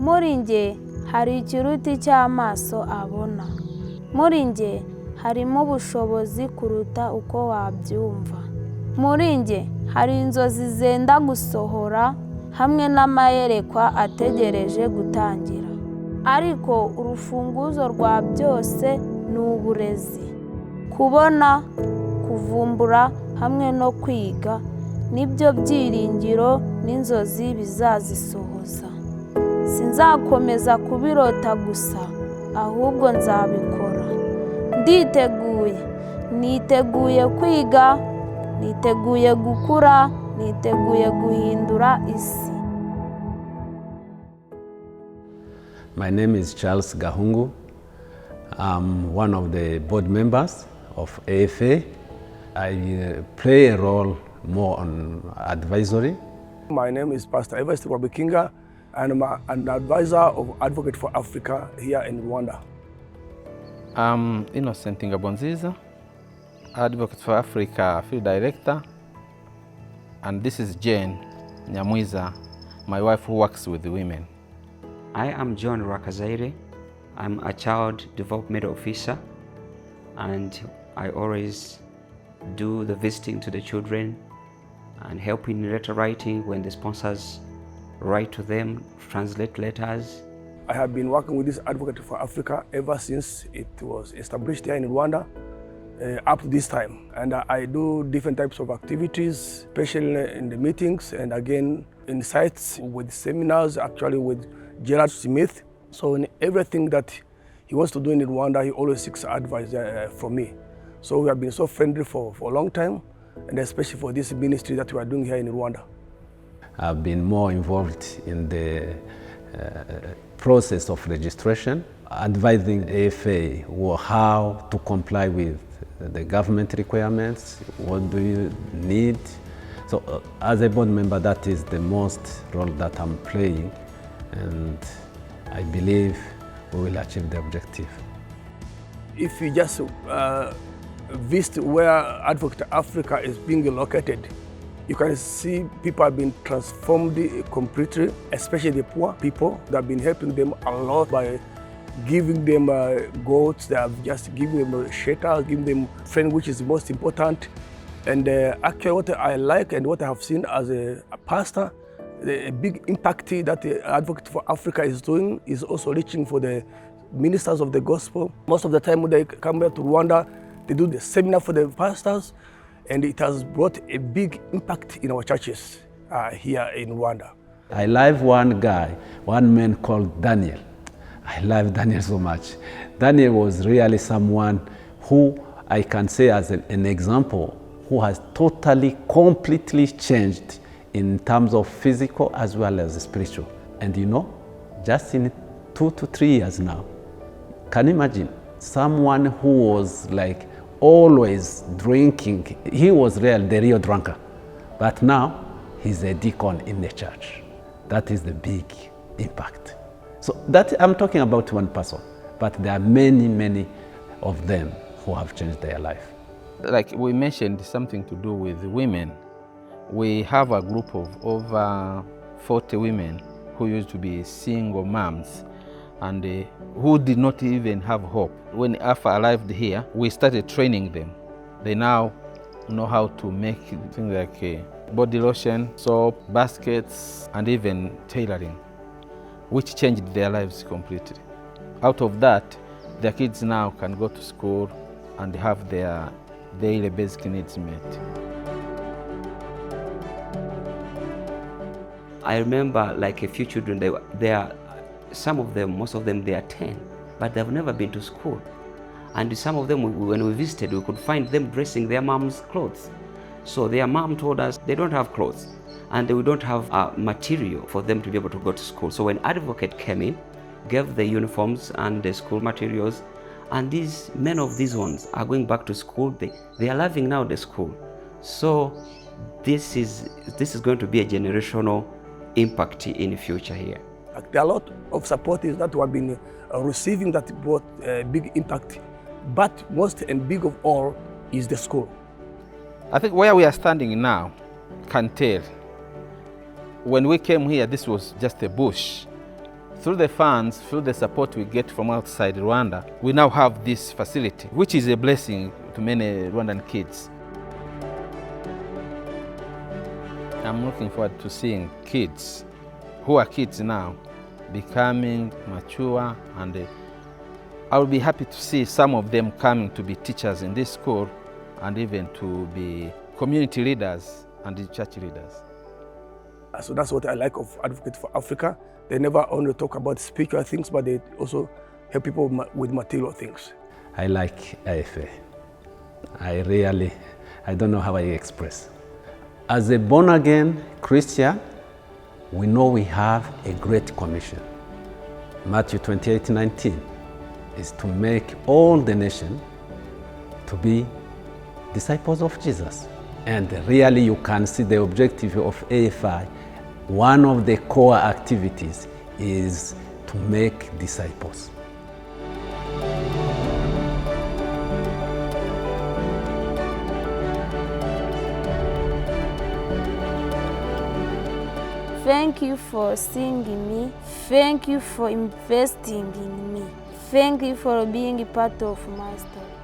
Muri njye hari ikiruti cy'amaso abona. Muri njye harimo ubushobozi kuruta uko wabyumva. Muri njye hari inzozi zenda gusohora hamwe n'amayerekwa ategereje gutangira. Ariko urufunguzo rwa byose ni uburezi. Kubona, kuvumbura hamwe no kwiga nibyo byiringiro n'inzozi bizazisohoza. Sinzakomeza kubirota gusa, ahubwo nzabikora. Niteguye kwiga, niteguye gukura, niteguye guhindura isi. My name is Charles Gahungu. I'm one of the board members of AFA. I play a role more on advisory. My name is Pastor Everest Wabikinga, and I'm an advisor of Advocate for Africa here in Rwanda. I'm Innocent Ngabonziza, Advocate for Africa Field Director, and this is Jane Nyamwiza, my wife who works with the women. I am John Rakazaire. I'm a Child Development Officer, and I always do the visiting to the children and helping in letter writing when the sponsors write to them, translate letters. I have been working with this Advocate for Africa ever since it was established here in Rwanda up to this time. And I do different types of activities, especially in the meetings and again in sites with seminars, actually with Gerard Smith. So in everything that he wants to do in Rwanda, he always seeks advice from me. So we have been so friendly for a long time, and especially for this ministry that we are doing here in Rwanda. I've been more involved in the process of registration, advising AFA how to comply with the government requirements, what do you need. So as a board member, that is the most role that I'm playing, and I believe we will achieve the objective. If you just visit where Advocate Africa is being located, you can see people have been transformed completely, especially the poor people. They have been helping them a lot by giving them goats. They have just given them shelter, giving them friends, which is the most important. And actually what I like and what I have seen as a pastor, the big impact that the Advocate for Africa is doing is also reaching for the ministers of the gospel. Most of the time when they come here to Rwanda, they do the seminar for the pastors, and it has brought a big impact in our churches here in Rwanda. I love one guy, one man called Daniel. I love Daniel so much. Daniel was really someone who I can say as an example, who has totally, completely changed in terms of physical as well as spiritual. And you know, just in 2 to 3 years now, can you imagine someone who was like always drinking? He was the real drunkard, but now he's a deacon in the church. That is the big impact. So that I'm talking about one person, but there are many, many of them who have changed their life. Like we mentioned, something to do with women. We have a group of over 40 women who used to be single moms and who did not even have hope. When Alpha arrived here, we started training them. They now know how to make things like body lotion, soap, baskets, and even tailoring, which changed their lives completely. Out of that, their kids now can go to school and have their daily basic needs met. I remember like a few children, some of them, most of them, they are 10, but they've never been to school. And some of them, when we visited, we could find them dressing their mom's clothes. So their mom told us they don't have clothes and they don't have material for them to be able to go to school. So when Advocate came in, gave the uniforms and the school materials, and many of these ones are going back to school. They are loving now the school. So this is going to be a generational impact in the future here. There are a lot of supporters that we have been receiving that brought a big impact, but most and big of all is the school. I think where we are standing now can tell. When we came here, this was just a bush. Through the funds, through the support we get from outside Rwanda, we now have this facility, which is a blessing to many Rwandan kids. I'm looking forward to seeing kids who are kids now becoming mature, and I will be happy to see some of them coming to be teachers in this school and even to be community leaders and church leaders. So that's what I like of Advocate for Africa. They never only talk about spiritual things, but they also help people with material things. I like AFA. I don't know how I express. As a born-again Christian, we know we have a great commission. Matthew 28:19 is to make all the nation to be disciples of Jesus. And really you can see the objective of AFI. One of the core activities is to make disciples. Thank you for seeing me. Thank you for investing in me. Thank you for being part of my story.